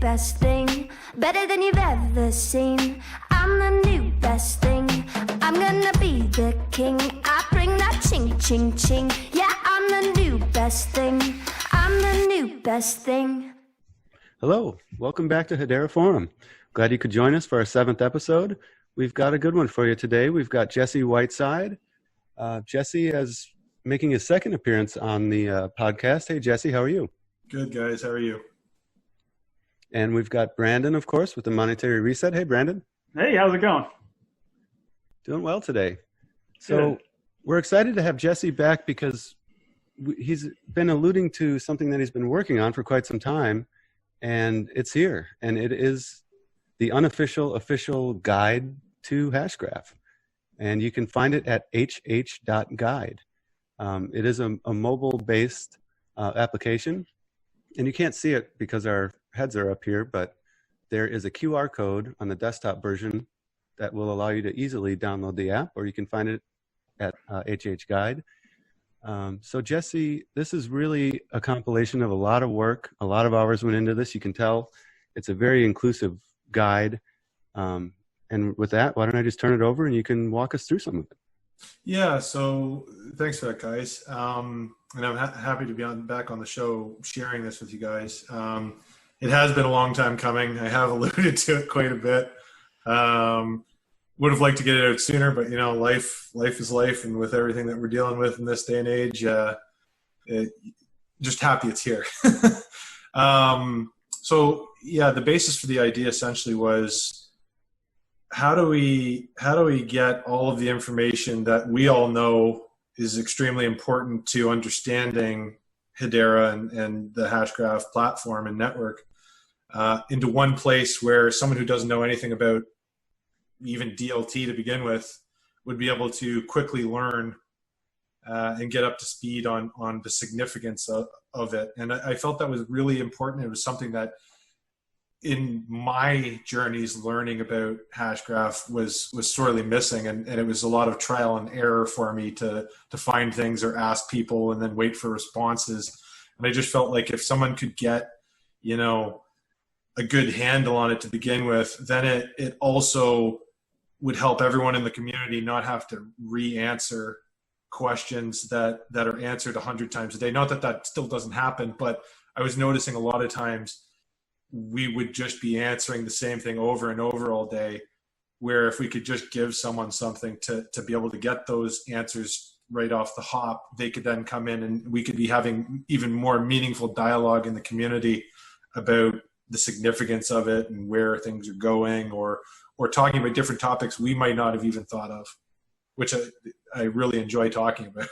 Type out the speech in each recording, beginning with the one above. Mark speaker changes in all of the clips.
Speaker 1: best thing, better than you've ever seen. I'm the new best thing, I'm gonna be the king. I bring that ching, ching, ching. Yeah, I'm the new best thing, I'm the new best thing.
Speaker 2: Hello, welcome back to Hedera Forum. Glad you could join us for our 7th episode. We've got a good one for you today. We've got Jesse Whiteside. Jesse is making his 2nd appearance on the podcast. Hey, Jesse, how are you?
Speaker 3: Good, guys. How are you?
Speaker 2: And we've got Brandon, of course, with the Monetary Reset. Hey, Brandon.
Speaker 4: Hey, how's it going?
Speaker 2: Doing well today. So we're excited to have Jesse back because he's been alluding to something that he's been working on for quite some time, and it's here. And it is the unofficial official guide to Hashgraph. And you can find it at HH.Guide. It is a mobile-based application. And you can't see it because our heads are up here, but there is a QR code on the desktop version that will allow you to easily download the app, or you can find it at HH.Guide. So Jesse, this is really a compilation of a lot of work. A lot of hours went into this. You can tell it's a very inclusive guide. And with that, why don't I just turn it over and you can walk us through some of it.
Speaker 3: Yeah, so thanks for that, guys. And I'm happy to be back on the show sharing this with you guys. It has been a long time coming. I have alluded to it quite a bit. Would have liked to get it out sooner, but you know, life is life, and with everything that we're dealing with in this day and age, just happy it's here. So yeah, the basis for the idea essentially was how do we get all of the information that we all know is extremely important to understanding Hedera and the Hashgraph platform and network into one place where someone who doesn't know anything about even DLT to begin with would be able to quickly learn and get up to speed on the significance of it. And I felt that was really important. It was something that in my journeys learning about Hashgraph was sorely missing, and it was a lot of trial and error for me to find things or ask people and then wait for responses. And I just felt like if someone could get, you know, a good handle on it to begin with, then it also would help everyone in the community not have to re-answer questions that are answered 100 times a day. Not that that still doesn't happen, but I was noticing a lot of times we would just be answering the same thing over and over all day, where if we could just give someone something to be able to get those answers right off the hop, they could then come in and we could be having even more meaningful dialogue in the community about the significance of it and where things are going, or talking about different topics we might not have even thought of, which I really enjoy talking about.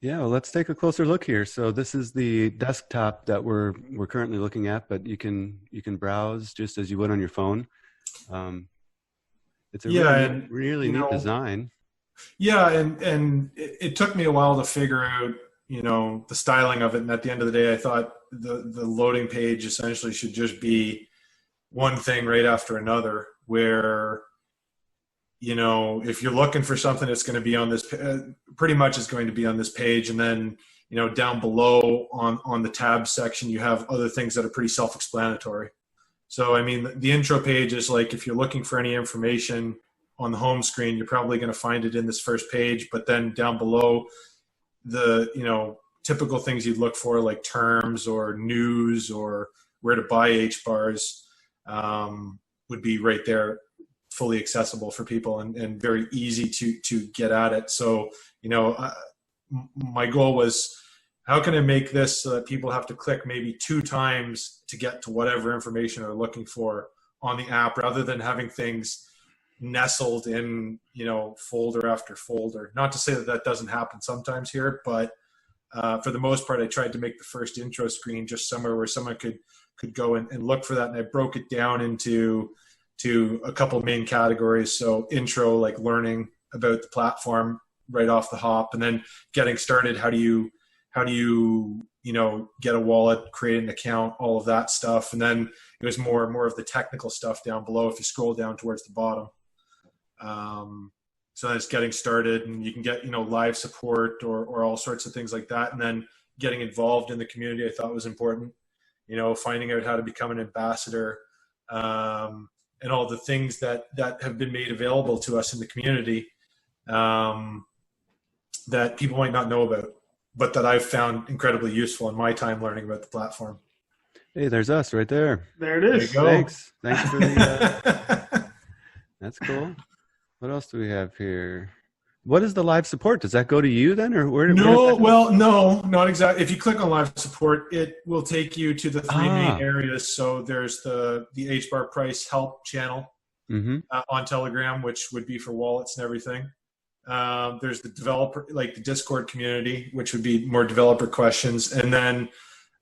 Speaker 2: Yeah, well, let's take a closer look here. So this is the desktop that we're currently looking at, but you can browse just as you would on your phone. It's a really neat design.
Speaker 3: Yeah, and it took me a while to figure out, you know, the styling of it. And at the end of the day, I thought the loading page essentially should just be one thing right after another, where, you know, if you're looking for something, it's going to be on this, pretty much is going to be on this page. And then, you know, down below on the tab section, you have other things that are pretty self-explanatory. So, I mean, the intro page is like, if you're looking for any information on the home screen, you're probably going to find it in this first page. But then down below, the, you know, typical things you'd look for, like terms or news or where to buy HBARs, would be right there, fully accessible for people and very easy to get at it. So, you know, my goal was, how can I make this so that people have to click maybe 2 times to get to whatever information they're looking for on the app, rather than having things nestled in, you know, folder after folder. Not to say that that doesn't happen sometimes here, but for the most part, I tried to make the first intro screen just somewhere where someone could go and look for that. And I broke it down into a couple main categories. So intro, like learning about the platform right off the hop, and then getting started. How do you, you know, get a wallet, create an account, all of that stuff. And then it was more and more of the technical stuff down below if you scroll down towards the bottom. So that's getting started, and you can get, you know, live support or all sorts of things like that. And then getting involved in the community I thought was important. You know, finding out how to become an ambassador, and all the things that have been made available to us in the community that people might not know about, but that I've found incredibly useful in my time learning about the platform.
Speaker 2: Hey, there's us right there.
Speaker 4: There it is.
Speaker 3: There you go.
Speaker 2: Thanks for the. That's cool. What else do we have here? What is the live support? Does that go to you then, or where?
Speaker 3: No, well, no, not exactly. If you click on live support, it will take you to the three main areas. So there's the HBAR price help channel on Telegram, which would be for wallets and everything. There's the developer, like the Discord community, which would be more developer questions. And then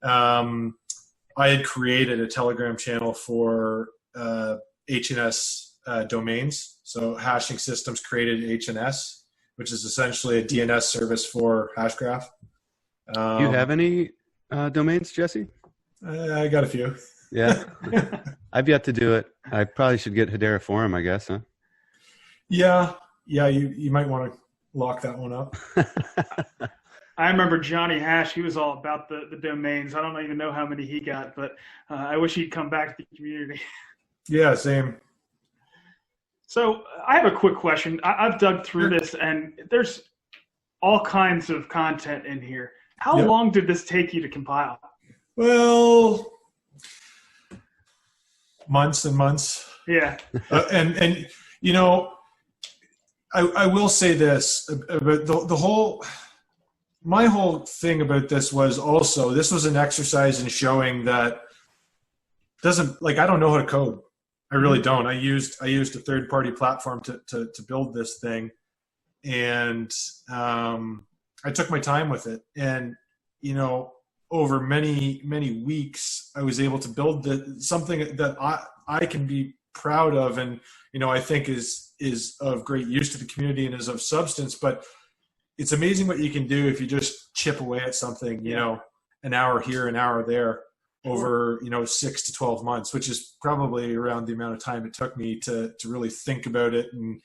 Speaker 3: I had created a Telegram channel for HNS domains. So Hashing Systems created HNS, which is essentially a DNS service for Hashgraph.
Speaker 2: Do you have any domains, Jesse?
Speaker 3: I got a few.
Speaker 2: Yeah. I've yet to do it. I probably should get Hedera Forum, I guess, huh?
Speaker 3: Yeah, you might want to lock that one up.
Speaker 4: I remember Johnny Hash. He was all about the domains. I don't even know how many he got, but I wish he'd come back to the community.
Speaker 3: Yeah, same.
Speaker 4: So I have a quick question. I've dug through this, and there's all kinds of content in here. How long did this take you to compile?
Speaker 3: Well, months and months.
Speaker 4: Yeah.
Speaker 3: And you know, I will say this about my whole thing about this was also, this was an exercise in showing that I don't know how to code. I really don't. I used a third-party platform to build this thing, and I took my time with it. And you know, over many weeks, I was able to build something that I can be proud of, and you know, I think is of great use to the community and is of substance. But it's amazing what you can do if you just chip away at something. You know, an hour here, an hour there, over 6 to 12 months, which is probably around the amount of time it took me to really think about it and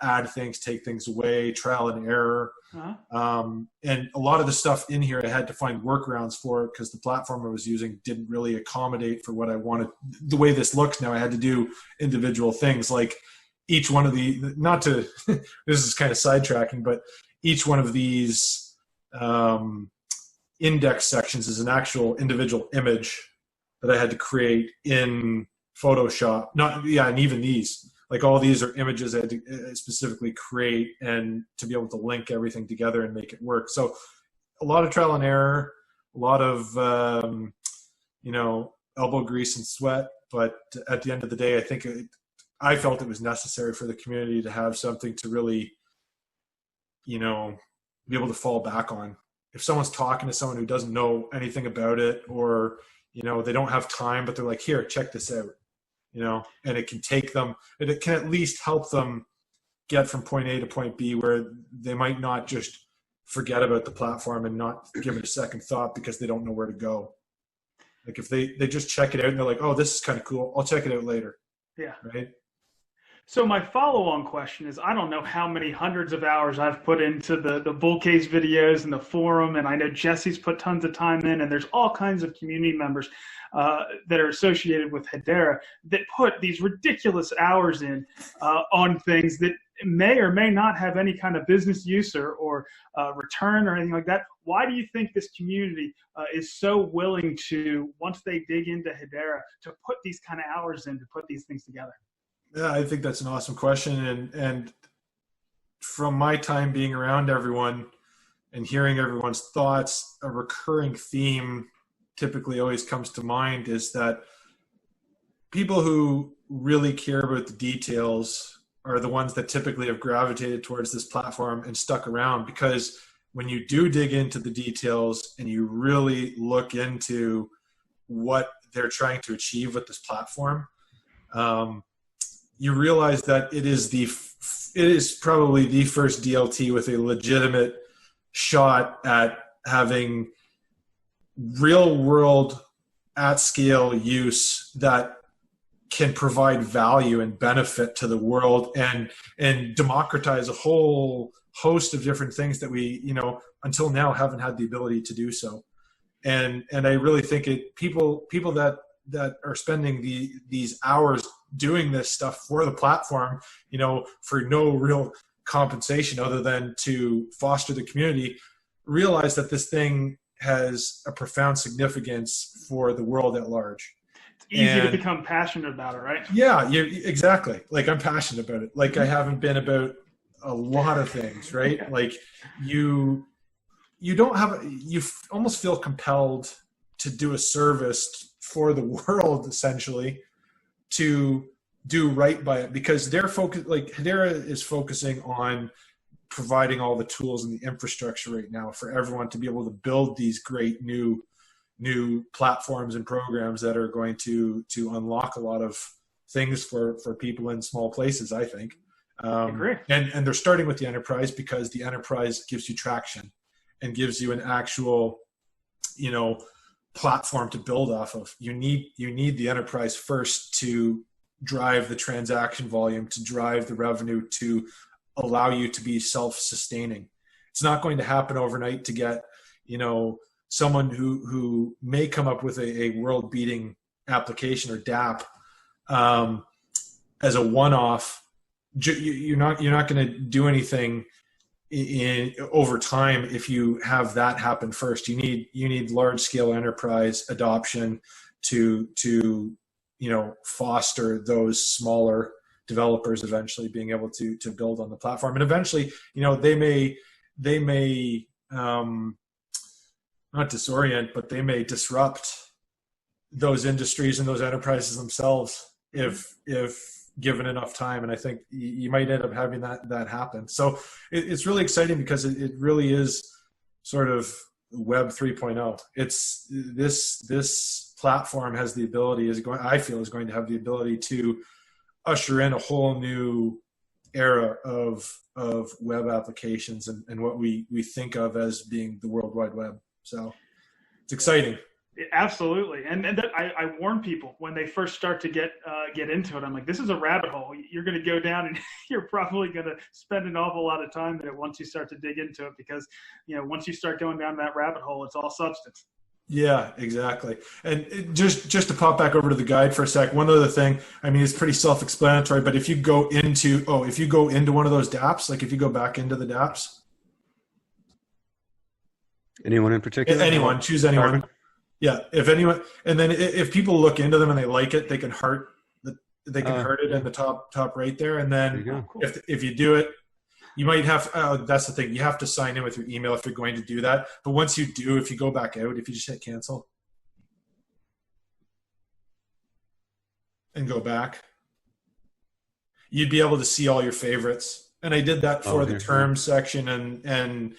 Speaker 3: add things, take things away, trial and error. And a lot of the stuff in here I had to find workarounds for because the platform I was using didn't really accommodate for what I wanted. The way this looks now, I had to do individual things like each one of the, not to, this is kind of sidetracking, but each one of these index sections is an actual individual image that I had to create in Photoshop. And even these, like all these are images I had to specifically create and to be able to link everything together and make it work. So a lot of trial and error, a lot of, elbow grease and sweat. But at the end of the day, I felt it was necessary for the community to have something to really, be able to fall back on. If someone's talking to someone who doesn't know anything about it, or, they don't have time, but they're like, here, check this out, and it can take them, and it can at least help them get from point A to point B, where they might not just forget about the platform and not give it a second thought because they don't know where to go. Like if they just check it out and they're like, oh, this is kind of cool, I'll check it out later. Yeah. Right.
Speaker 4: So my follow-on question is, I don't know how many hundreds of hours I've put into the bull case videos and the forum, and I know Jesse's put tons of time in, and there's all kinds of community members that are associated with Hedera that put these ridiculous hours in on things that may or may not have any kind of business use or return or anything like that. Why do you think this community is so willing to, once they dig into Hedera, to put these kind of hours in to put these things together?
Speaker 3: Yeah, I think that's an awesome question. And from my time being around everyone and hearing everyone's thoughts, a recurring theme typically always comes to mind is that people who really care about the details are the ones that typically have gravitated towards this platform and stuck around, because when you do dig into the details and you really look into what they're trying to achieve with this platform, you realize that it is probably the first DLT with a legitimate shot at having real world at scale use that can provide value and benefit to the world and democratize a whole host of different things that we, until now haven't had the ability to do so. And I really think people that are spending these hours doing this stuff for the platform, for no real compensation other than to foster the community, realize that this thing has a profound significance for the world at large.
Speaker 4: It's easy to become passionate about it, right?
Speaker 3: Yeah, exactly. Like, I'm passionate about it. Like, I haven't been about a lot of things, right?
Speaker 4: Yeah.
Speaker 3: Like, you almost feel compelled to do a service for the world, essentially, to do right by it, because they're focused, like Hedera is focusing on providing all the tools and the infrastructure right now for everyone to be able to build these great new platforms and programs that are going to unlock a lot of things for people in small places, I think.
Speaker 4: I agree.
Speaker 3: And they're starting with the enterprise because the enterprise gives you traction and gives you an actual, platform to build off of. You need the enterprise first to drive the transaction volume, to drive the revenue, to allow you to be self-sustaining. It's not going to happen overnight to get, someone who may come up with a world-beating application or DApp as a one-off. You're not going to do anything over time if you have that happen first. You need large-scale enterprise adoption to foster those smaller developers eventually being able to build on the platform. And eventually, they may not disorient, but they may disrupt those industries and those enterprises themselves if given enough time. And I think you might end up having that happen. So it's really exciting because it really is sort of Web 3.0. It's this platform has the ability, is going to have the ability to usher in a whole new era of web applications and what we think of as being the World Wide Web. So it's exciting.
Speaker 4: Absolutely. And I warn people when they first start to get into it. I'm like, this is a rabbit hole. You're going to go down and you're probably going to spend an awful lot of time in it once you start to dig into it, because, once you start going down that rabbit hole, it's all substance.
Speaker 3: Yeah, exactly. And just to pop back over to the guide for a sec, one other thing, it's pretty self-explanatory, but if you go into one of those dApps, like if you go back into the dApps.
Speaker 2: Anyone in particular?
Speaker 3: Anyone, choose anyone. Carbon? Yeah, if anyone, and then if people look into them and they like it, they can heart it in the top right there. And then if you do it, you might have, that's the thing, you have to sign in with your email if you're going to do that. But once you do, if you go back out, if you just hit cancel and go back, you'd be able to see all your favorites. And I did that for the terms section and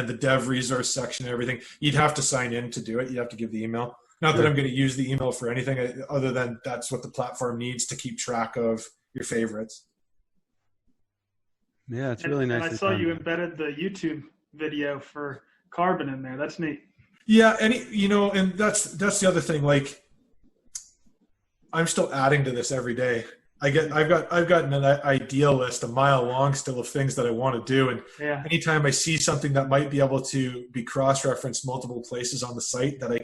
Speaker 3: the dev resource section and everything. You'd have to sign in to do it. You'd have to give the email. Not that I'm going to use the email for anything other than that's what the platform needs to keep track of your favorites.
Speaker 2: Yeah, it's really nice.
Speaker 4: And I saw you embedded the YouTube video for Carbon in there. That's neat.
Speaker 3: Yeah, and that's the other thing. Like, I'm still adding to this every day. I've gotten an idea list a mile long still of things that I want to do, and anytime I see something that might be able to be cross-referenced multiple places on the site, that I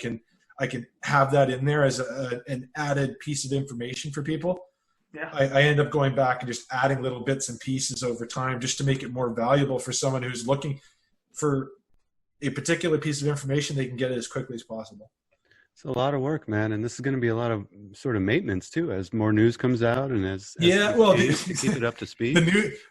Speaker 3: can have that in there as an added piece of information for people. Yeah, I end up going back and just adding little bits and pieces over time just to make it more valuable for someone who's looking for a particular piece of information. They can get it as quickly as possible.
Speaker 2: It's a lot of work, man, and this is going to be a lot of sort of maintenance too, as more news comes out and as keep it up to speed.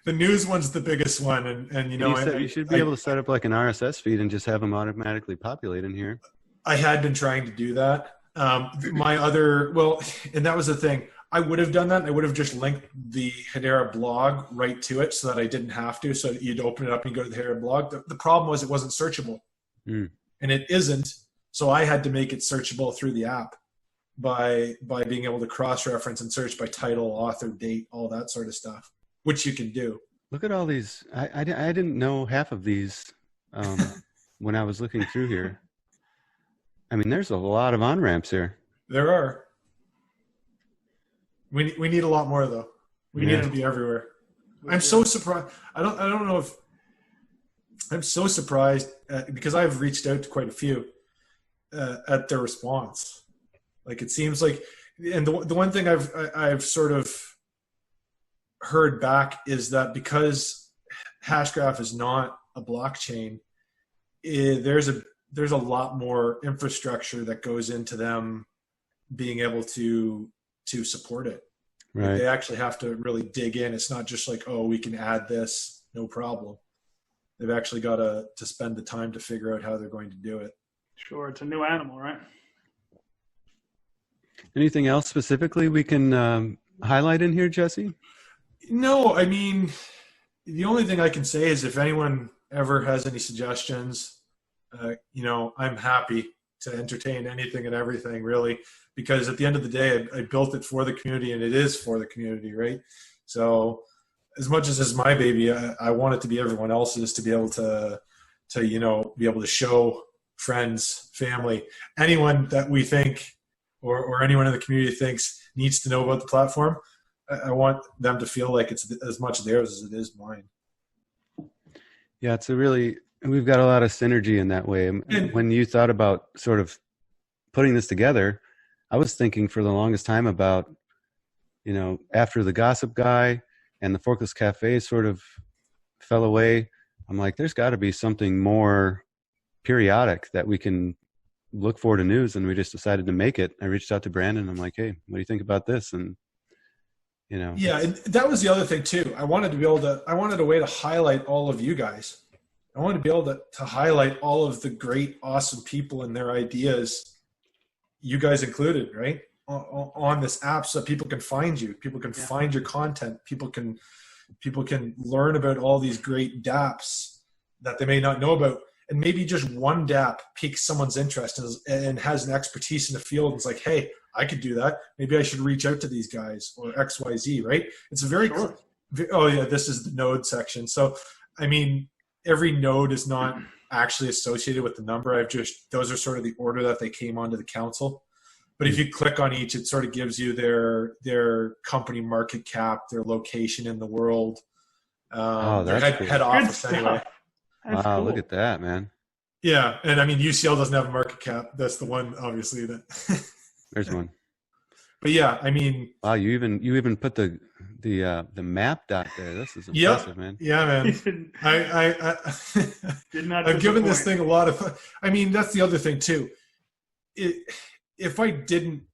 Speaker 3: The news one's the biggest one, and
Speaker 2: you should be able to set up like an RSS feed and just have them automatically populate in here.
Speaker 3: I had been trying to do that. And that was the thing. I would have done that. I would have just linked the Hedera blog right to it so that I didn't have to. So you'd open it up and go to the Hedera blog. The problem was it wasn't searchable, and it isn't. So I had to make it searchable through the app by being able to cross-reference and search by title, author, date, all that sort of stuff, which you can do.
Speaker 2: Look at all these. I didn't know half of these when I was looking through here. There's a lot of on-ramps here.
Speaker 3: There are. We need a lot more, though. We need to be everywhere. I'm so surprised. I don't know if I'm so surprised because I've reached out to quite a few at their response. Like it seems like, and the one thing I've sort of heard back is that because Hashgraph is not a blockchain, there's a lot more infrastructure that goes into them being able to support it.
Speaker 2: Right.
Speaker 3: They actually have to really dig in. It's not just like, oh, we can add this, no problem. They've actually got to spend the time to figure out how they're going to do it.
Speaker 4: Sure, it's a new animal, right?
Speaker 2: Anything else specifically we can highlight in here, Jesse?
Speaker 3: No, I mean, the only thing I can say is if anyone ever has any suggestions, I'm happy to entertain anything and everything, really, because at the end of the day, I built it for the community, and it is for the community, right? So as much as it's my baby, I want it to be everyone else's, to be able to be able to show friends, family, anyone that we think or anyone in the community thinks needs to know about the platform. I want them to feel like it's as much theirs as it is mine.
Speaker 2: Yeah, we've got a lot of synergy in that way. And when you thought about sort of putting this together, I was thinking for the longest time about, after the gossip guy and the Forkless Cafe sort of fell away, I'm like, there's got to be something more periodic that we can look for to news. And we just decided to make it. I reached out to Brandon. I'm like, hey, what do you think about this? And,
Speaker 3: Yeah, and that was the other thing too. I wanted a way to highlight all of you guys. I wanted to be able to highlight all of the great, awesome people and their ideas, you guys included, right? On this app, so people can find you. People can find your content. People can learn about all these great dApps that they may not know about. And maybe just one dApp piques someone's interest and has an expertise in the field. It's like, hey, I could do that. Maybe I should reach out to these guys or XYZ, right? It's a this is the node section. So, I mean, every node is not actually associated with the number. Those are sort of the order that they came onto the council. But if you click on each, it sort of gives you their company market cap, their location in the world,
Speaker 2: that's cool.
Speaker 3: head office anyway.
Speaker 4: That's
Speaker 2: wow,
Speaker 4: cool.
Speaker 2: Look at that, man.
Speaker 3: Yeah, and I mean UCL doesn't have a market cap. That's the one, obviously. That
Speaker 2: There's one.
Speaker 3: But yeah, I mean.
Speaker 2: Wow, you even put the map dot there. This is impressive, man.
Speaker 3: Yeah, man. I
Speaker 4: Did not
Speaker 3: I've given this thing a lot of. I mean, that's the other thing too. If I didn't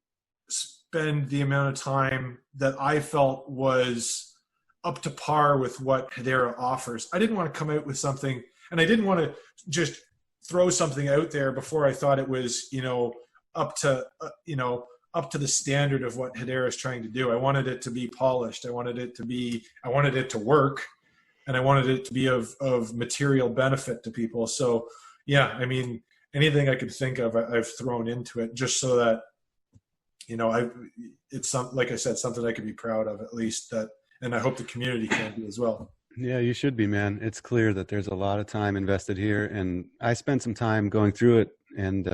Speaker 3: spend the amount of time that I felt was up to par with what Hedera offers, I didn't want to come out with something, and I didn't want to just throw something out there before I thought it was, up to the standard of what Hedera is trying to do. I wanted it to be polished. I wanted it to work, and I wanted it to be of material benefit to people. So yeah, I mean, anything I could think of, I've thrown into it just so that, it's like I said, something I could be proud of at least, and I hope the community can be as well.
Speaker 2: Yeah, you should be, man. It's clear that there's a lot of time invested here, and I spent some time going through it, and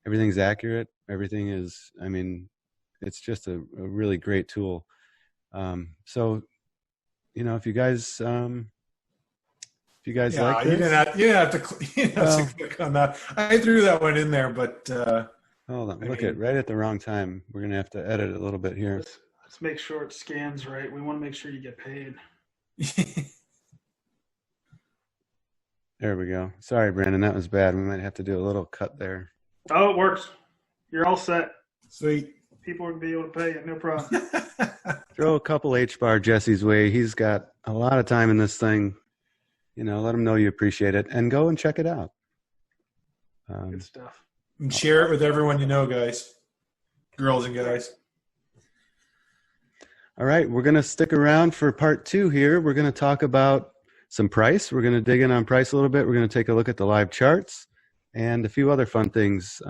Speaker 2: everything's accurate. Everything is, I mean, it's just a really great tool. So, if you guys like
Speaker 3: you
Speaker 2: this,
Speaker 3: didn't have to click on that. I threw that one in there, but
Speaker 2: hold on, right at the wrong time. We're gonna have to edit it a little bit here.
Speaker 4: Let's make sure it scans right. We want to make sure you get paid.
Speaker 2: There we go. Sorry, Brandon, that was bad. We might have to do a little cut there.
Speaker 4: Oh, it works. You're all set.
Speaker 3: Sweet.
Speaker 4: People will be able to pay you, no problem.
Speaker 2: Throw a couple HBAR Jesse's way. He's got a lot of time in this thing. Let him know you appreciate it, and go and check it out.
Speaker 4: Good stuff.
Speaker 3: And share it with everyone you know, guys, girls and guys.
Speaker 2: All right, we're going to stick around for part 2 here. We're going to talk about some price. We're going to dig in on price a little bit. We're going to take a look at the live charts and a few other fun things.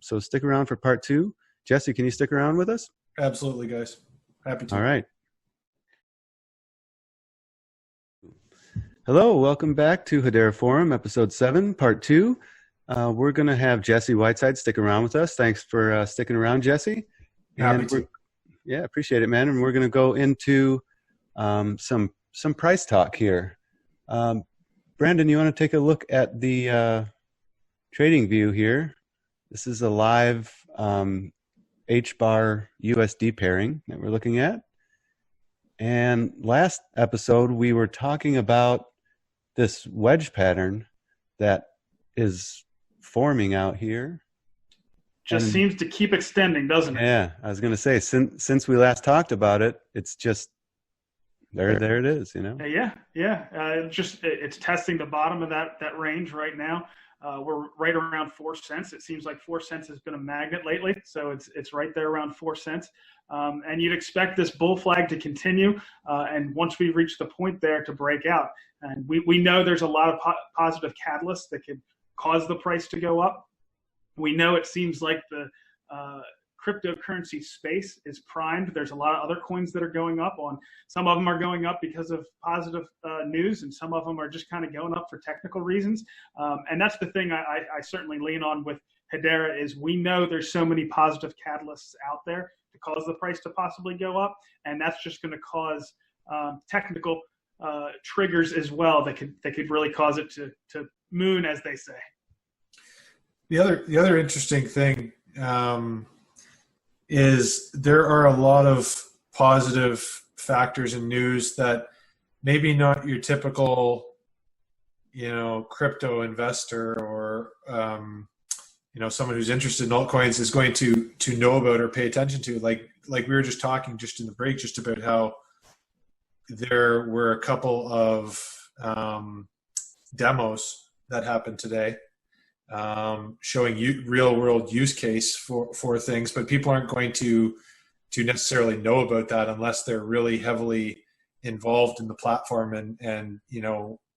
Speaker 2: So stick around for part 2. Jesse, can you stick around with us?
Speaker 3: Absolutely, guys. Happy to.
Speaker 2: All right. Hello, welcome back to Hedera Forum, episode 7, part 2. We're going to have Jesse Whiteside stick around with us. Thanks for sticking around, Jesse.
Speaker 3: Happy to.
Speaker 2: Yeah, appreciate it, man. And we're going to go into some price talk here. Brandon, you want to take a look at the trading view here? This is a live HBAR USD pairing that we're looking at. And last episode, we were talking about this wedge pattern that is forming out here.
Speaker 4: Just seems to keep extending, doesn't it?
Speaker 2: Yeah, I was going to say, since we last talked about it, it's just there it is, you know.
Speaker 4: It's testing the bottom of that range right now. We're right around 4 cents. It seems like 4 cents has been a magnet lately, so it's right there around 4 cents. And you'd expect this bull flag to continue, and once we reach the point there, to break out. And we know there's a lot of positive catalysts that could cause the price to go up. We know it seems like the cryptocurrency space is primed. There's a lot of other coins that are going up. Some of them are going up because of positive news, and some of them are just kind of going up for technical reasons. And that's the thing I certainly lean on with Hedera is we know there's so many positive catalysts out there to cause the price to possibly go up, and that's just going to cause technical triggers as well that could really cause it to moon, as they say.
Speaker 3: The other interesting thing is there are a lot of positive factors in news that maybe not your typical, crypto investor or someone who's interested in altcoins is going to know about or pay attention to. Like we were just talking just in the break, just about how there were a couple of demos that happened today. Showing real world use case for things, but people aren't going to necessarily know about that unless they're really heavily involved in the platform and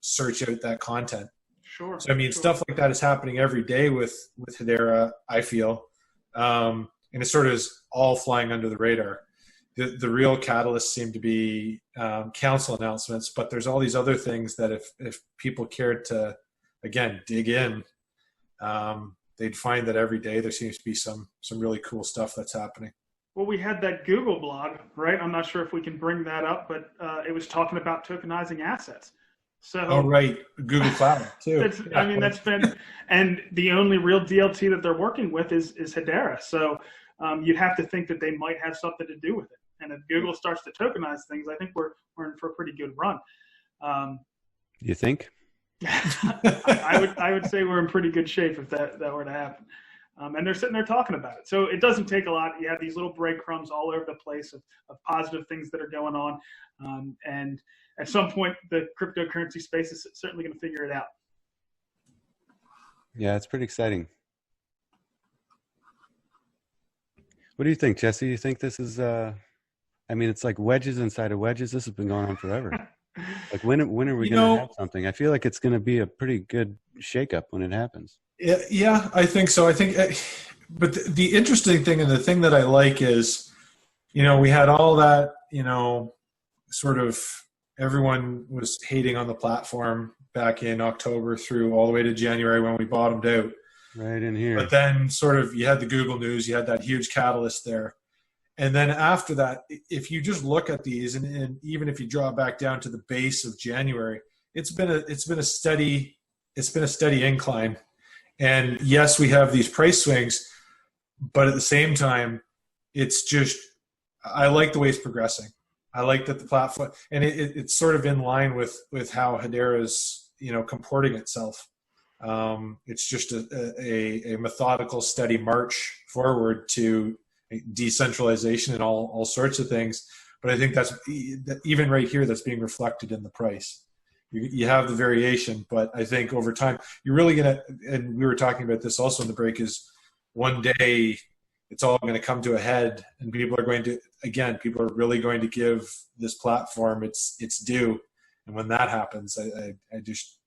Speaker 3: search out that content.
Speaker 4: Sure.
Speaker 3: So stuff like that is happening every day with Hedera, I feel, and it sort of is all flying under the radar. The real catalysts seem to be council announcements, but there's all these other things that if people cared to again dig in, they'd find that every day there seems to be some really cool stuff that's happening.
Speaker 4: Well, we had that Google blog, right? I'm not sure if we can bring that up, but it was talking about tokenizing assets. So,
Speaker 3: right, Google Cloud too.
Speaker 4: That's been, and the only real DLT that they're working with is Hedera. So you'd have to think that they might have something to do with it. And if Google starts to tokenize things, I think we're in for a pretty good run.
Speaker 2: You think?
Speaker 4: I would say we're in pretty good shape if that were to happen. And they're sitting there talking about it. So it doesn't take a lot. You have these little breadcrumbs all over the place of positive things that are going on. And at some point, the cryptocurrency space is certainly going to figure it out.
Speaker 2: Yeah, it's pretty exciting. What do you think, Jesse? You think this is, it's like wedges inside of wedges. This has been going on forever. Like when are we going to have something? I feel like it's going to be a pretty good shakeup when it happens.
Speaker 3: Yeah, I think so. But the interesting thing and the thing that I like is, we had all that, sort of everyone was hating on the platform back in October through all the way to January when we bottomed out.
Speaker 2: Right in here.
Speaker 3: But then sort of you had the Google news, you had that huge catalyst there. And then after that, if you just look at these, and even if you draw it back down to the base of January, it's been a steady incline. And yes, we have these price swings, but at the same time, it's just I like the way it's progressing. I like that the platform, and it's sort of in line with how Hedera is comporting itself. It's just a methodical, steady march forward to decentralization and all sorts of things. But I think that's even right here, that's being reflected in the price. You have the variation, but I think over time, you're really going to, and we were talking about this also in the break, is one day it's all going to come to a head and people are really going to give this platform its due. And when that happens, I just,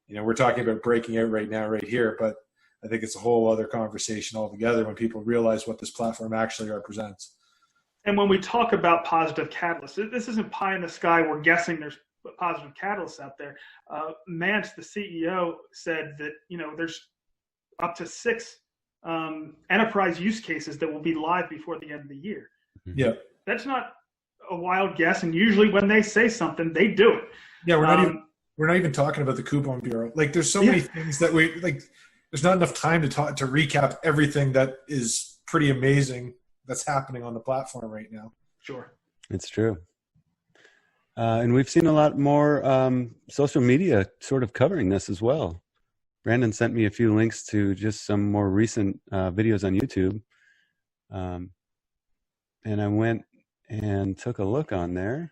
Speaker 3: we're talking about breaking out right now, right here, but I think it's a whole other conversation altogether when people realize what this platform actually represents.
Speaker 4: And when we talk about positive catalysts, this isn't pie in the sky. We're guessing there's positive catalysts out there. Mance, the CEO, said that there's up to 6 enterprise use cases that will be live before the end of the year.
Speaker 3: Yeah,
Speaker 4: that's not a wild guess. And usually when they say something, they do it.
Speaker 3: Yeah, we're not even. We're not even talking about the coupon bureau. Like, there's so many things that we like. There's not enough time to recap everything that is pretty amazing that's happening on the platform right now.
Speaker 4: Sure,
Speaker 2: it's true. And we've seen a lot more social media sort of covering this as well. Brandon sent me a few links to just some more recent videos on YouTube. And I went and took a look on there.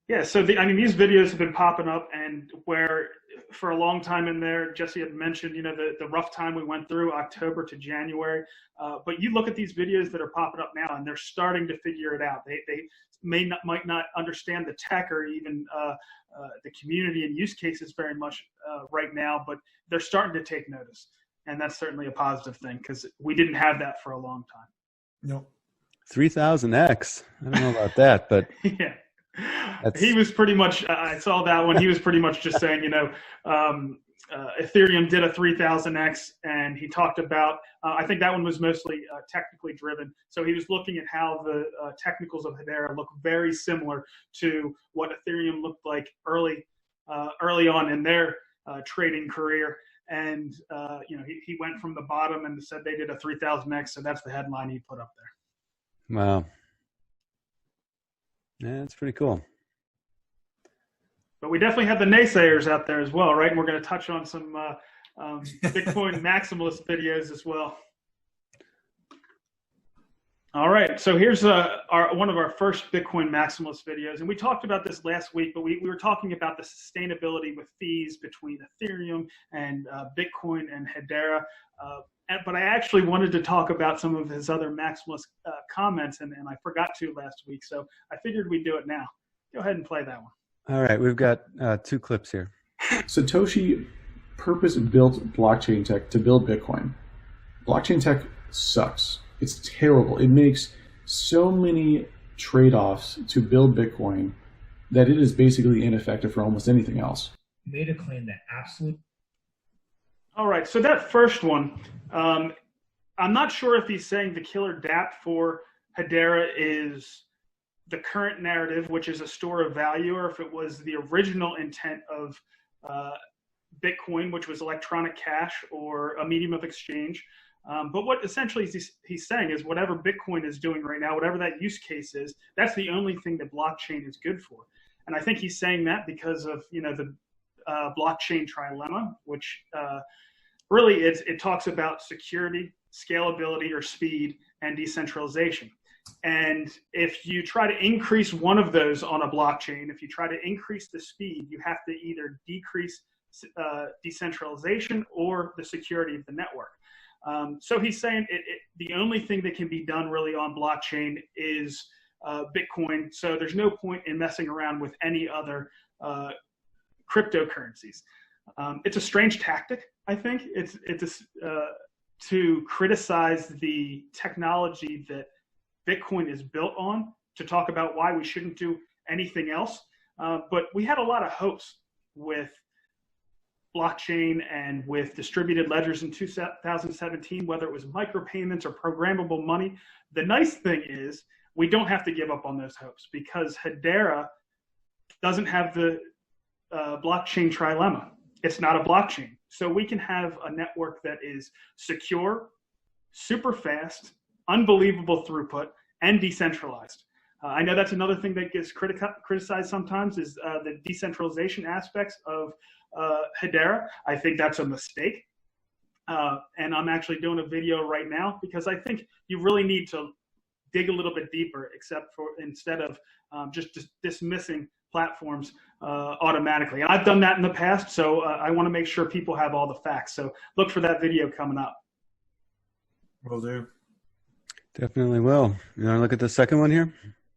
Speaker 4: Yeah, so these videos have been popping up, and where for a long time in there, Jesse had mentioned, the rough time we went through, October to January. But you look at these videos that are popping up now, and they're starting to figure it out. They might not understand the tech or even the community and use cases very much right now, but they're starting to take notice, and that's certainly a positive thing because we didn't have that for a long time.
Speaker 3: No,
Speaker 2: 3000x. I don't know about that, but
Speaker 4: yeah. He was pretty much, I saw that one. He was pretty much just saying, Ethereum did a 3000x, and he talked about, I think that one was mostly technically driven. So he was looking at how the technicals of Hedera look very similar to what Ethereum looked like early on in their trading career. And, he went from the bottom and said they did a 3000x. So that's the headline he put up there.
Speaker 2: Wow. Yeah, that's pretty cool.
Speaker 4: But we definitely have the naysayers out there as well, right? And we're going to touch on some Bitcoin Maximalist videos as well. All right, so here's one of our first Bitcoin Maximalist videos. And we talked about this last week, but we were talking about the sustainability with fees between Ethereum and Bitcoin and Hedera. But I actually wanted to talk about some of his other maximalist comments, and I forgot to last week. So I figured we'd do it now. Go ahead and play that one.
Speaker 2: All right, we've got 2 clips here.
Speaker 5: Satoshi purpose-built blockchain tech to build Bitcoin. Blockchain tech sucks. It's terrible. It makes so many trade-offs to build Bitcoin that it is basically ineffective for almost anything else.
Speaker 6: Made a claim that absolute.
Speaker 4: All right, so that first one, I'm not sure if he's saying the killer dApp for Hedera is the current narrative, which is a store of value, or if it was the original intent of Bitcoin, which was electronic cash or a medium of exchange. But what essentially he's saying is whatever Bitcoin is doing right now, whatever that use case is, that's the only thing that blockchain is good for. And I think he's saying that because of the blockchain trilemma, which really it talks about security, scalability or speed, and decentralization. And if you try to increase one of those on a blockchain, if you try to increase the speed, you have to either decrease decentralization or the security of the network. So he's saying the only thing that can be done really on blockchain is Bitcoin. So there's no point in messing around with any other cryptocurrencies. It's a strange tactic, I think. It's to criticize the technology that Bitcoin is built on, to talk about why we shouldn't do anything else. But we had a lot of hopes with blockchain and with distributed ledgers in 2017, whether it was micropayments or programmable money. The nice thing is we don't have to give up on those hopes because Hedera doesn't have the blockchain trilemma. It's not a blockchain. So we can have a network that is secure, super fast, unbelievable throughput, and decentralized. I know that's another thing that gets criticized sometimes is the decentralization aspects of Hedera. I think that's a mistake. And I'm actually doing a video right now because I think you really need to dig a little bit deeper, instead of just dismissing platforms automatically. And I've done that in the past, so I want to make sure people have all the facts. So look for that video coming up.
Speaker 3: Will do.
Speaker 2: Definitely will. You want to look at the second one here?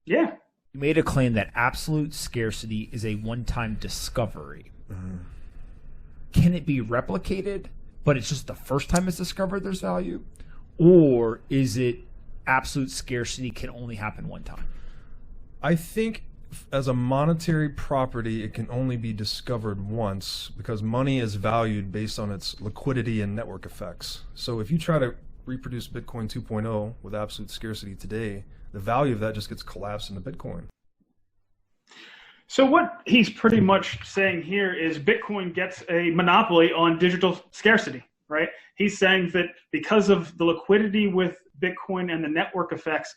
Speaker 4: Yeah.
Speaker 6: You made a claim that absolute scarcity is a one-time discovery. Can it be replicated, but it's just the first time it's discovered there's value? Or is it absolute scarcity can only happen one time?
Speaker 7: I think as a monetary property, it can only be discovered once because money is valued based on its liquidity and network effects. So if you try to reproduce Bitcoin 2.0 with absolute scarcity today, the value of that just gets collapsed into Bitcoin.
Speaker 4: So what he's pretty much saying here is Bitcoin gets a monopoly on digital scarcity, right? He's saying that because of the liquidity with Bitcoin and the network effects,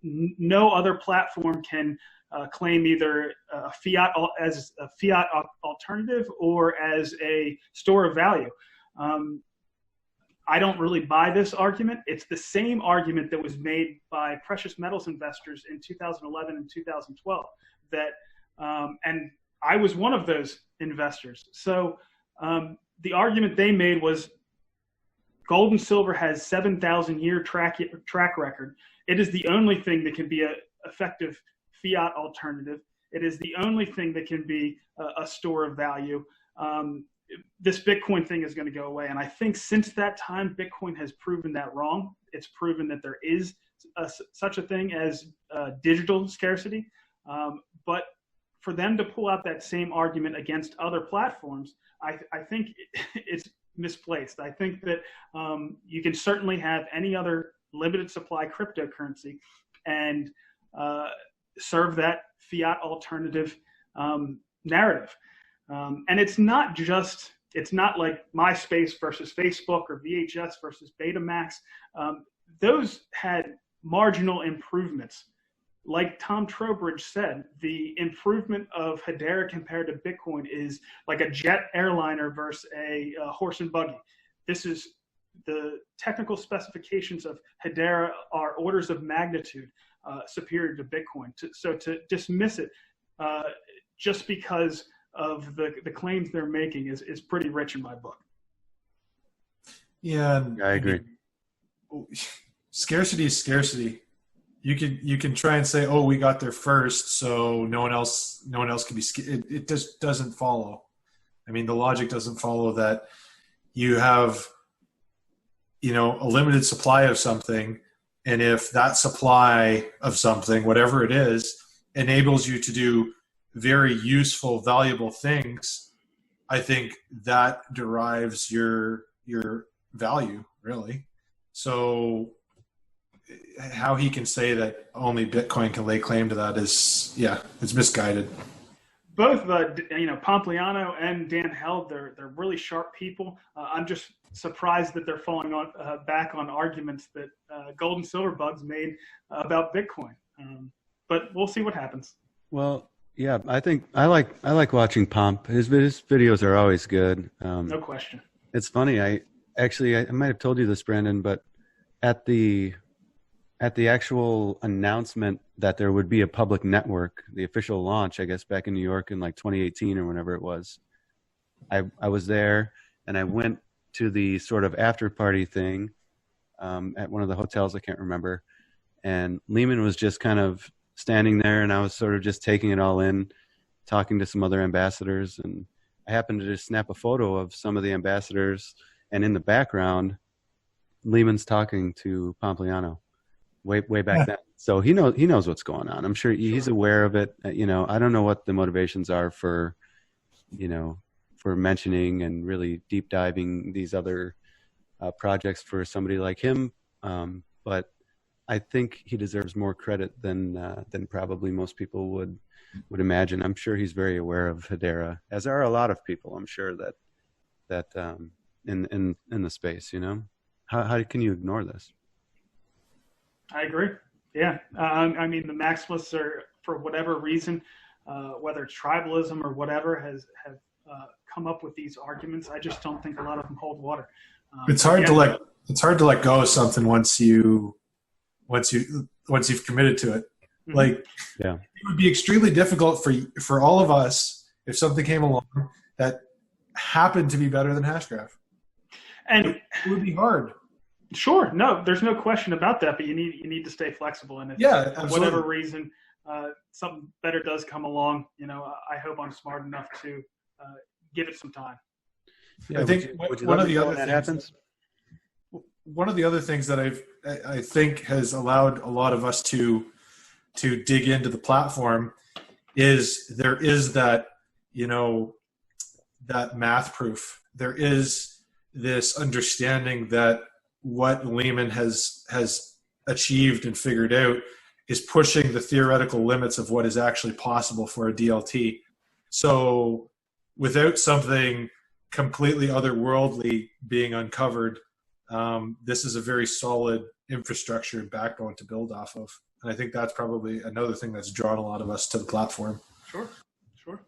Speaker 4: no other platform can claim either a fiat as a fiat alternative or as a store of value. I don't really buy this argument. It's the same argument that was made by precious metals investors in 2011 and 2012. That, and I was one of those investors. So the argument they made was gold and silver has 7,000-year track record. It is the only thing that can be an effective fiat alternative. It is the only thing that can be a store of value. This Bitcoin thing is going to go away. And I think since that time, Bitcoin has proven that wrong. It's proven that there is such a thing as digital scarcity. But for them to pull out that same argument against other platforms, I think it's misplaced. I think that you can certainly have any other limited supply cryptocurrency and serve that fiat alternative narrative. And it's not like MySpace versus Facebook or VHS versus Betamax. Those had marginal improvements. Like Tom Trowbridge said, the improvement of Hedera compared to Bitcoin is like a jet airliner versus a horse and buggy. This is the technical specifications of Hedera are orders of magnitude superior to Bitcoin. So to dismiss it just because of the claims they're making is pretty rich in my book.
Speaker 3: Yeah,
Speaker 2: I agree.
Speaker 3: Scarcity is scarcity. You can try and say, oh, we got there first, so no one else can be. It just doesn't follow. I mean, the logic doesn't follow that you have, a limited supply of something, and if that supply of something, whatever it is, enables you to do very useful, valuable things, I think that derives your value, really. So how he can say that only Bitcoin can lay claim to that is, it's misguided.
Speaker 4: Both Pompliano and Dan Held, they're really sharp people. I'm just surprised that they're falling on back on arguments that Gold and Silver Bugs made about Bitcoin. But we'll see what happens.
Speaker 2: Well, yeah, I think I like watching Pomp. His videos are always good.
Speaker 4: No question.
Speaker 2: It's funny. I might have told you this, Brandon, but at the actual announcement that there would be a public network, the official launch, I guess, back in New York in like 2018 or whenever it was, I was there and I went to the sort of after party thing at one of the hotels, I can't remember. And Lehman was just kind of standing there and I was sort of just taking it all in, talking to some other ambassadors. And I happened to just snap a photo of some of the ambassadors. And in the background, Lehman's talking to Pompliano way back then. So he knows what's going on. I'm sure he's aware of it. I don't know what the motivations are for mentioning and really deep diving these other projects for somebody like him. But I think he deserves more credit than probably most people would imagine. I'm sure he's very aware of Hedera, as are a lot of people. I'm sure that in the space, how can you ignore this?
Speaker 4: I agree. Yeah. I mean, the Maximalists are, for whatever reason, whether it's tribalism or whatever, have come up with these arguments. I just don't think a lot of them hold water.
Speaker 3: It's hard to let go of something once you've committed to it. Mm-hmm. Like, it would be extremely difficult for all of us if something came along that happened to be better than Hashgraph.
Speaker 4: And
Speaker 3: it would be hard.
Speaker 4: Sure, no, there's no question about that. But you need to stay flexible, and if for whatever reason something better does come along, I hope I'm smart enough to give it some time.
Speaker 3: Yeah, I think one of the other things that I think has allowed a lot of us to dig into the platform is there is that that math proof. There is this understanding that what Lehman has achieved and figured out is pushing the theoretical limits of what is actually possible for a DLT. So without something completely otherworldly being uncovered, this is a very solid infrastructure and backbone to build off of. And I think that's probably another thing that's drawn a lot of us to the platform.
Speaker 4: Sure.
Speaker 2: What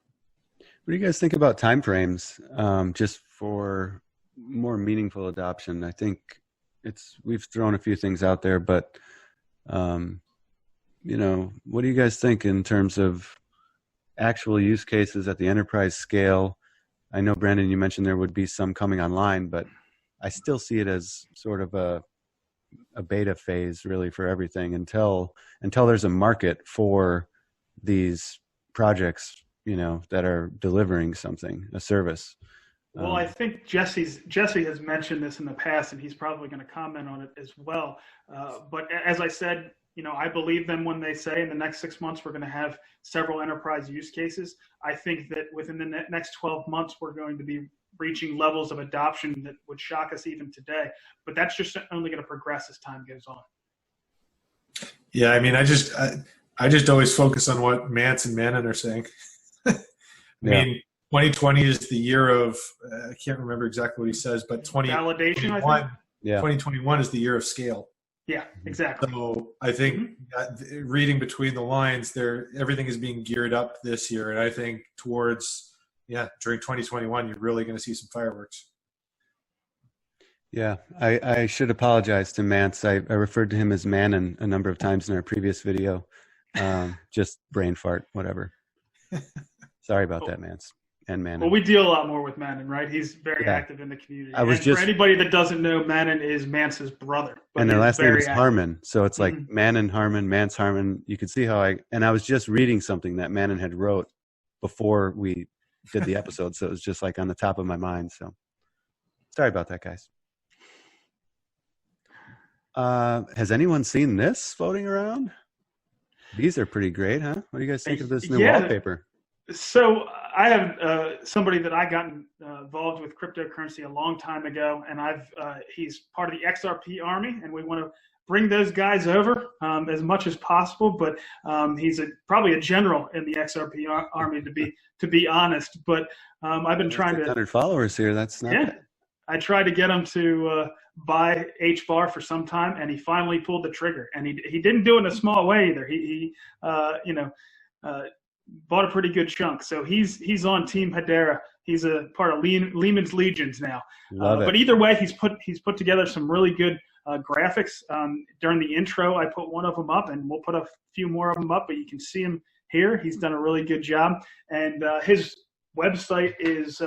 Speaker 2: do you guys think about timeframes, just for more meaningful adoption? I think we've thrown a few things out there, but you know, what do you guys think in terms of actual use cases at the enterprise scale? I know, Brandon, you mentioned there would be some coming online, but I still see it as sort of a beta phase really for everything until there's a market for these projects, you know, that are delivering something, a service.
Speaker 4: Well, I think Jesse has mentioned this in the past, and he's probably going to comment on it as well. But as I said, you know, I believe them when they say in the next 6 months we're going to have several enterprise use cases. I think that within the next 12 months we're going to be reaching levels of adoption that would shock us even today. But that's just only going to progress as time goes on.
Speaker 3: Yeah, I mean, I just always focus on what Mance and Manon are saying. I mean, 2020 is the year of, I can't remember exactly what he says, but
Speaker 4: validation, I think.
Speaker 3: 2021 is the year of scale.
Speaker 4: Yeah, exactly.
Speaker 3: So I think reading between the lines there, everything is being geared up this year. And I think towards, during 2021, you're really going to see some fireworks.
Speaker 2: Yeah, I should apologize to Mance. I referred to him as Manon a number of times in our previous video. Just brain fart, whatever. Sorry about that, Mance and Manon.
Speaker 4: Well, we deal a lot more with Manon, right? He's very active in the community. For anybody that doesn't know, Manon is Mance's brother.
Speaker 2: And their last name is Harmon. So it's like Manon Harmon, Mance Harmon. You could see how I was just reading something that Manon had wrote before we did the episode. So it was just like on the top of my mind. So sorry about that, guys. Has anyone seen this floating around? These are pretty great, huh? What do you guys think of this new wallpaper?
Speaker 4: So I have somebody that I got involved with cryptocurrency a long time ago, and he's part of the XRP army, and we want to bring those guys over as much as possible. But he's probably a general in the XRP army, to be honest. But I've been trying to
Speaker 2: 600 followers here. That's not bad.
Speaker 4: I tried to get him to buy HBAR for some time, and he finally pulled the trigger. And he didn't do it in a small way either. He bought a pretty good chunk. So he's on Team Hedera. He's a part of Lehman's Legions now. But either way, he's put together some really good graphics. During the intro, I put one of them up, and we'll put a few more of them up. But you can see him here. He's done a really good job. And his website is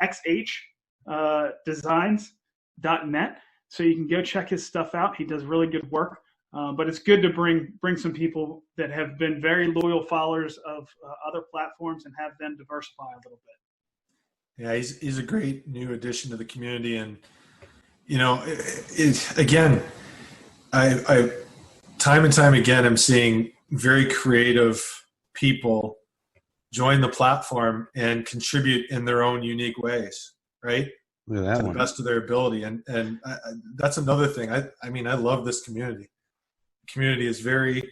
Speaker 4: HH.Designs.net. So you can go check his stuff out. He does really good work. But it's good to bring some people that have been very loyal followers of other platforms and have them diversify a little bit.
Speaker 3: Yeah, he's a great new addition to the community, and you know, again, I time and time again I'm seeing very creative people join the platform and contribute in their own unique ways, right?
Speaker 2: Look at that
Speaker 3: to the best of their ability, and that's another thing. I mean, I love this community. Community is very,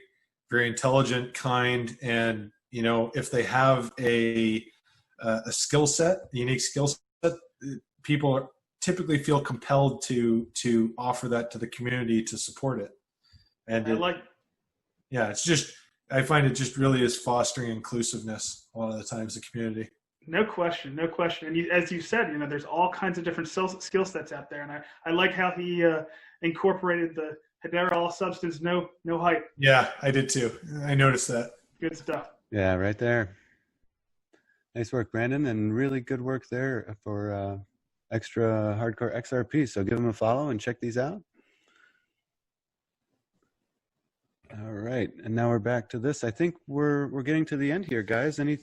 Speaker 3: very intelligent, kind, and you know, if they have a skill set, a unique skill set, people typically feel compelled to offer that to the community to support it. And it's just, I find it just really is fostering inclusiveness a lot of the times, the community.
Speaker 4: No question. And as you said, you know, there's all kinds of different skill sets out there, and I like how he incorporated the Hedera all substance, no hype.
Speaker 3: Yeah, I did too. I noticed that.
Speaker 4: Good stuff.
Speaker 2: Yeah, right there. Nice work, Brandon, and really good work there for extra hardcore XRP. So give them a follow and check these out. All right, and now we're back to this. I think we're getting to the end here, guys. Any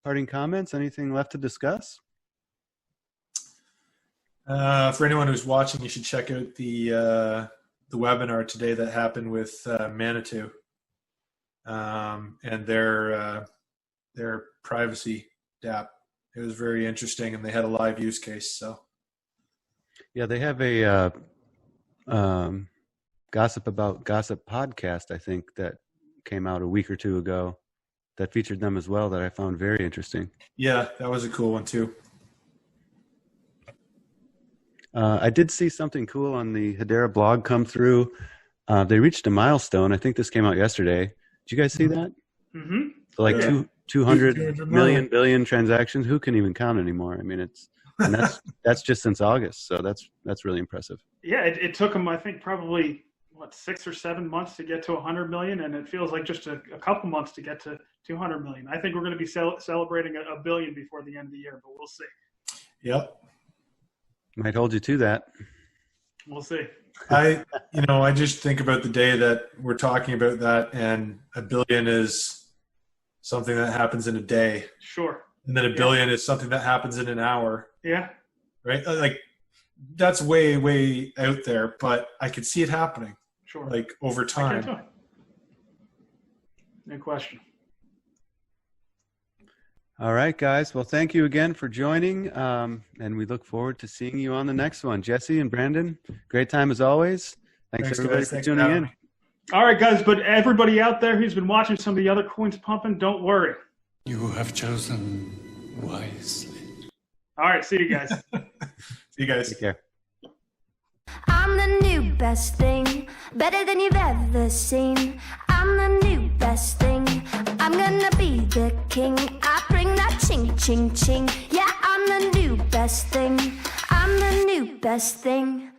Speaker 2: parting comments? Anything left to discuss?
Speaker 3: For anyone who's watching, you should check out the webinar today that happened with Manitou and their privacy DApp. It was very interesting, and they had a live use case. So,
Speaker 2: yeah, they have a Gossip About Gossip podcast, I think, that came out a week or two ago that featured them as well that I found very interesting.
Speaker 3: Yeah, that was a cool one too.
Speaker 2: I did see something cool on the Hedera blog come through. They reached a milestone. I think this came out yesterday. Did you guys see that?
Speaker 4: Mm-hmm.
Speaker 2: Like
Speaker 3: Yeah.
Speaker 2: 200 million billion transactions. Who can even count anymore? I mean, that's just since August. So that's really impressive.
Speaker 4: Yeah, it took them, I think, probably 6 or 7 months to get to 100 million, and it feels like just a couple months to get to 200 million. I think we're going to be celebrating a billion before the end of the year, but we'll see.
Speaker 3: Yep.
Speaker 2: Might hold you to that.
Speaker 4: We'll see.
Speaker 3: I just think about the day that we're talking about that, and a billion is something that happens in a day.
Speaker 4: Sure.
Speaker 3: And then a billion is something that happens in an hour.
Speaker 4: Yeah.
Speaker 3: Right? Like, that's way, way out there, but I could see it happening.
Speaker 4: Sure.
Speaker 3: Like, over
Speaker 4: I can
Speaker 3: time.
Speaker 4: too. No question.
Speaker 2: All right, guys. Well, thank you again for joining, and we look forward to seeing you on the next one. Jesse and Brandon, great time as always. Thanks everybody
Speaker 3: guys.
Speaker 2: for
Speaker 3: Thanks
Speaker 2: tuning
Speaker 3: for having
Speaker 2: in.
Speaker 3: me.
Speaker 4: All right, guys, but everybody out there who's been watching some of the other coins pumping, don't worry.
Speaker 8: You have chosen wisely.
Speaker 4: All right, see you guys.
Speaker 3: See you guys.
Speaker 2: Take care.
Speaker 1: I'm the new best thing, better than you've ever seen. I'm the new best thing, I'm gonna be the king. I bring that ching, ching, ching. Yeah, I'm the new best thing, I'm the new best thing.